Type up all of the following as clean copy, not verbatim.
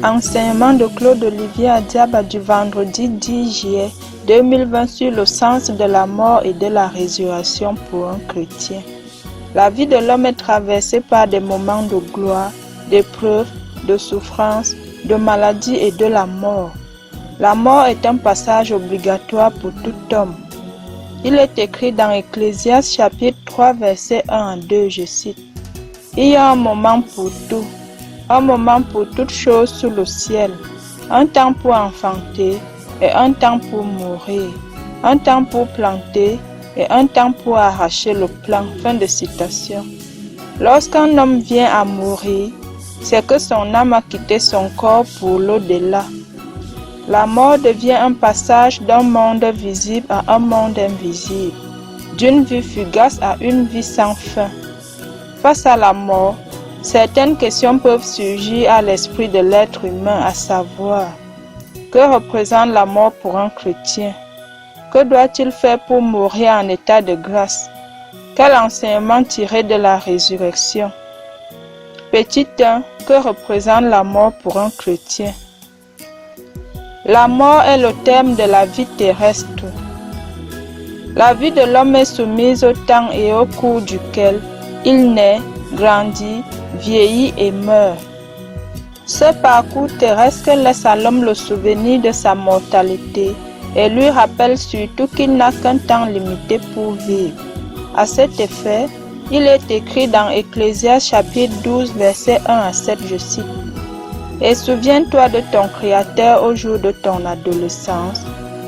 Enseignement de Claude Olivier Adiaba du vendredi 10 juillet 2020 sur le sens de la mort et de la résurrection pour un chrétien. La vie de l'homme est traversée par des moments de gloire, d'épreuves, de souffrance, de maladie et de la mort. La mort est un passage obligatoire pour tout homme. Il est écrit dans Ecclésiaste chapitre 3 versets 1 à 2, je cite. Il y a un moment pour tout, un moment pour toute chose sous le ciel, un temps pour enfanter et un temps pour mourir, un temps pour planter et un temps pour arracher le plant. Fin de citation. Lorsqu'un homme vient à mourir, c'est que son âme a quitté son corps pour l'au-delà. La mort devient un passage d'un monde visible à un monde invisible, d'une vie fugace à une vie sans fin. Face à la mort, certaines questions peuvent surgir à l'esprit de l'être humain, à savoir, que représente la mort pour un chrétien? Que doit-il faire pour mourir en état de grâce? Quel enseignement tirer de la résurrection? Petit 1. Que représente la mort pour un chrétien? La mort est le terme de la vie terrestre. La vie de l'homme est soumise au temps et au cours duquel il naît, grandit, vieillit et meurt. Ce parcours terrestre laisse à l'homme le souvenir de sa mortalité et lui rappelle surtout qu'il n'a qu'un temps limité pour vivre. À cet effet, il est écrit dans Ecclésiaste chapitre 12 versets 1 à 7, je cite. Et souviens-toi de ton Créateur au jour de ton adolescence,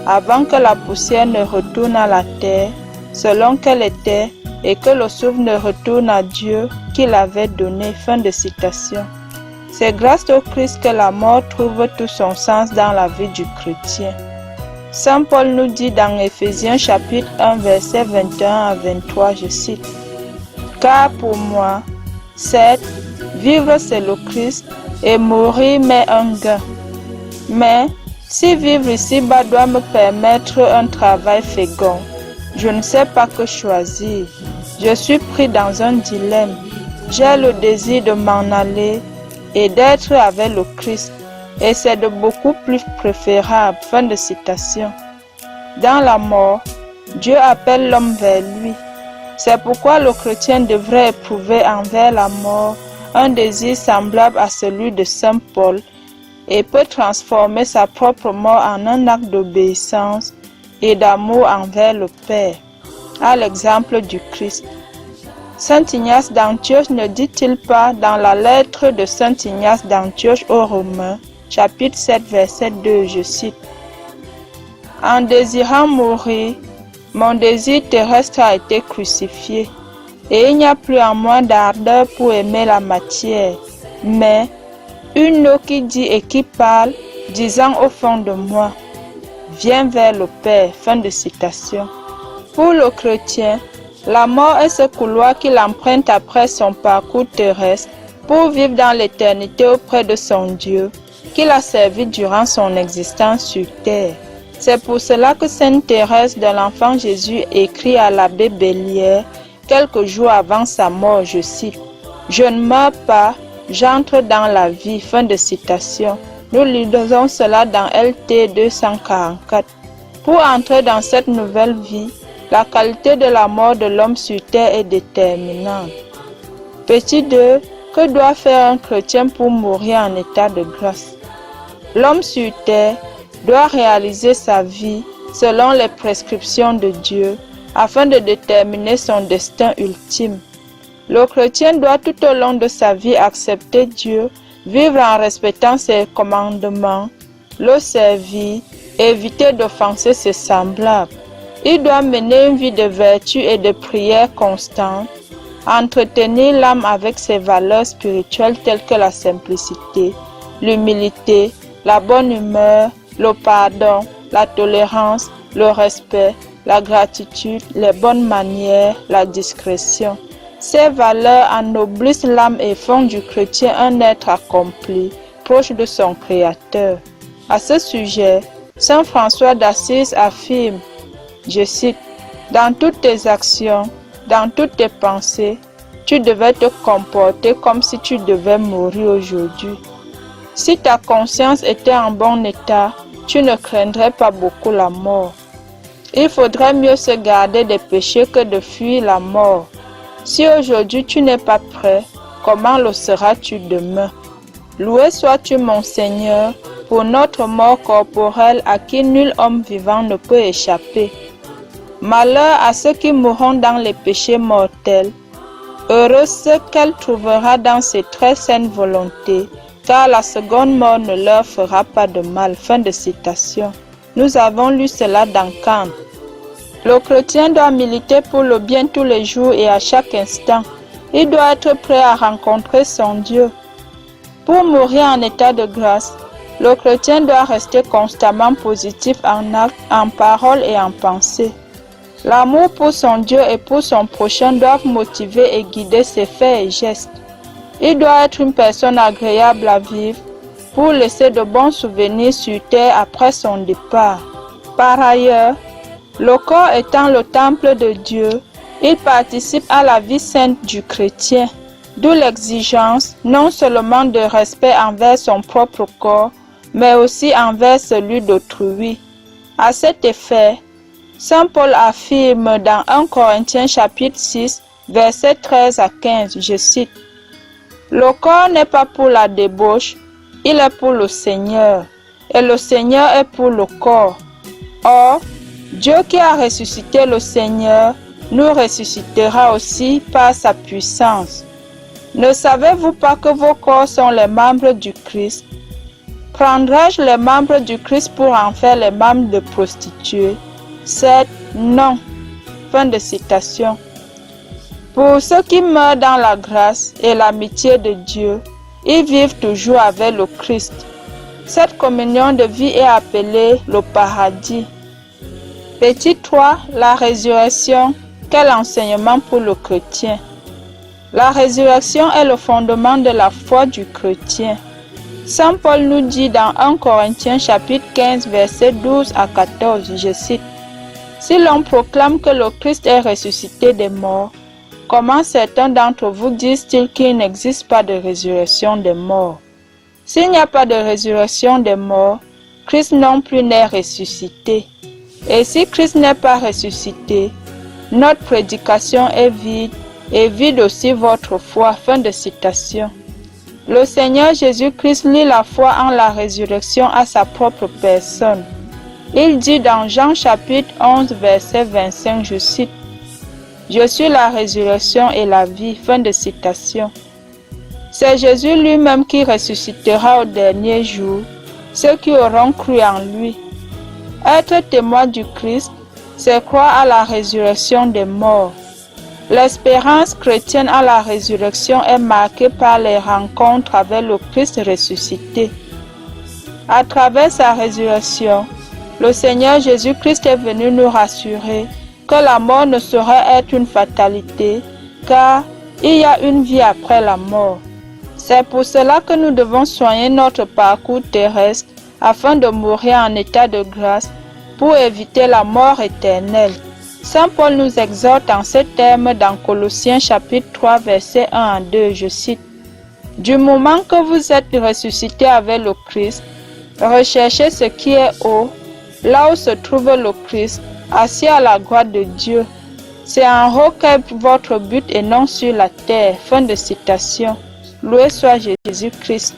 avant que la poussière ne retourne à la terre, selon qu'elle était, et que le souffle ne retourne à Dieu qui l'avait donné. Fin de citation. C'est grâce au Christ que la mort trouve tout son sens dans la vie du chrétien. Saint Paul nous dit dans Éphésiens chapitre 1 verset 21 à 23, je cite. Car pour moi, certes, vivre c'est le Christ et mourir m'est un gain. Mais si vivre ici-bas doit me permettre un travail fécond, je ne sais pas que choisir. Je suis pris dans un dilemme. J'ai le désir de m'en aller et d'être avec le Christ. Et c'est de beaucoup plus préférable. Fin de citation. Dans la mort, Dieu appelle l'homme vers lui. C'est pourquoi le chrétien devrait éprouver envers la mort un désir semblable à celui de Saint Paul et peut transformer sa propre mort en un acte d'obéissance et d'amour envers le Père, à l'exemple du Christ. Saint Ignace d'Antioche ne dit-il pas dans la lettre de Saint Ignace d'Antioche aux Romains, chapitre 7, verset 2, je cite. En désirant mourir, mon désir terrestre a été crucifié, et il n'y a plus en moi d'ardeur pour aimer la matière, mais une eau qui dit et qui parle, disant au fond de moi, viens vers le Père. Fin de citation. Pour le chrétien, la mort est ce couloir qu'il emprunte après son parcours terrestre pour vivre dans l'éternité auprès de son Dieu, qu'il a servi durant son existence sur terre. C'est pour cela que Sainte Thérèse de l'Enfant Jésus écrit à l'abbé Bellière, quelques jours avant sa mort, je cite, « Je ne meurs pas, j'entre dans la vie. » Fin de citation. Nous lisons cela dans LT 244. Pour entrer dans cette nouvelle vie, la qualité de la mort de l'homme sur terre est déterminante. Petit 2. Que doit faire un chrétien pour mourir en état de grâce? L'homme sur terre doit réaliser sa vie selon les prescriptions de Dieu afin de déterminer son destin ultime. Le chrétien doit tout au long de sa vie accepter Dieu, vivre en respectant ses commandements, le servir, éviter d'offenser ses semblables. Il doit mener une vie de vertu et de prière constante, entretenir l'âme avec ses valeurs spirituelles telles que la simplicité, l'humilité, la bonne humeur, le pardon, la tolérance, le respect, la gratitude, les bonnes manières, la discrétion. Ces valeurs ennoblissent l'âme et font du chrétien un être accompli, proche de son Créateur. À ce sujet, Saint François d'Assise affirme, je cite, « Dans toutes tes actions, dans toutes tes pensées, tu devais te comporter comme si tu devais mourir aujourd'hui. » Si ta conscience était en bon état, tu ne craindrais pas beaucoup la mort. Il faudrait mieux se garder des péchés que de fuir la mort. Si aujourd'hui tu n'es pas prêt, comment le seras-tu demain? Loué sois-tu mon Seigneur pour notre mort corporelle à qui nul homme vivant ne peut échapper. Malheur à ceux qui mourront dans les péchés mortels. Heureux ceux qu'elle trouvera dans ses très saines volontés, car la seconde mort ne leur fera pas de mal. Fin de citation. Nous avons lu cela dans Kant. Le chrétien doit militer pour le bien tous les jours et à chaque instant. Il doit être prêt à rencontrer son Dieu. Pour mourir en état de grâce, le chrétien doit rester constamment positif en acte, en parole et en pensée. L'amour pour son Dieu et pour son prochain doivent motiver et guider ses faits et gestes. Il doit être une personne agréable à vivre pour laisser de bons souvenirs sur terre après son départ. Par ailleurs, le corps étant le temple de Dieu, il participe à la vie sainte du chrétien, d'où l'exigence non seulement de respect envers son propre corps, mais aussi envers celui d'autrui. À cet effet, Saint Paul affirme dans 1 Corinthiens chapitre 6, versets 13 à 15, je cite, « Le corps n'est pas pour la débauche, il est pour le Seigneur, et le Seigneur est pour le corps. Or, Dieu qui a ressuscité le Seigneur nous ressuscitera aussi par sa puissance. Ne savez-vous pas que vos corps sont les membres du Christ? Prendrai-je les membres du Christ pour en faire les membres de prostituées? C'est non. » Fin de citation. Pour ceux qui meurent dans la grâce et l'amitié de Dieu, ils vivent toujours avec le Christ. Cette communion de vie est appelée le paradis. Petit 3. La résurrection. Quel enseignement pour le chrétien? La résurrection est le fondement de la foi du chrétien. Saint Paul nous dit dans 1 Corinthiens chapitre 15 versets 12 à 14, je cite, « Si l'on proclame que le Christ est ressuscité des morts, comment certains d'entre vous disent-ils qu'il n'existe pas de résurrection des morts? S'il n'y a pas de résurrection des morts, Christ non plus n'est ressuscité. Et si Christ n'est pas ressuscité, notre prédication est vide et vide aussi votre foi. » Fin de citation. Le Seigneur Jésus-Christ lie la foi en la résurrection à sa propre personne. Il dit dans Jean chapitre 11 verset 25, je cite, « Je suis la résurrection et la vie. » Fin de citation. C'est Jésus lui-même qui ressuscitera au dernier jour ceux qui auront cru en lui. Être témoin du Christ, c'est croire à la résurrection des morts. L'espérance chrétienne à la résurrection est marquée par les rencontres avec le Christ ressuscité. À travers sa résurrection, le Seigneur Jésus-Christ est venu nous rassurer que la mort ne saurait être une fatalité, car il y a une vie après la mort. C'est pour cela que nous devons soigner notre parcours terrestre afin de mourir en état de grâce pour éviter la mort éternelle. Saint Paul nous exhorte en ces termes dans Colossiens chapitre 3 versets 1 à 2, je cite, « Du moment que vous êtes ressuscités avec le Christ, recherchez ce qui est haut, là où se trouve le Christ, assis à la droite de Dieu. C'est en haut qu'est votre but et non sur la terre. » Fin de citation. Loué soit Jésus-Christ.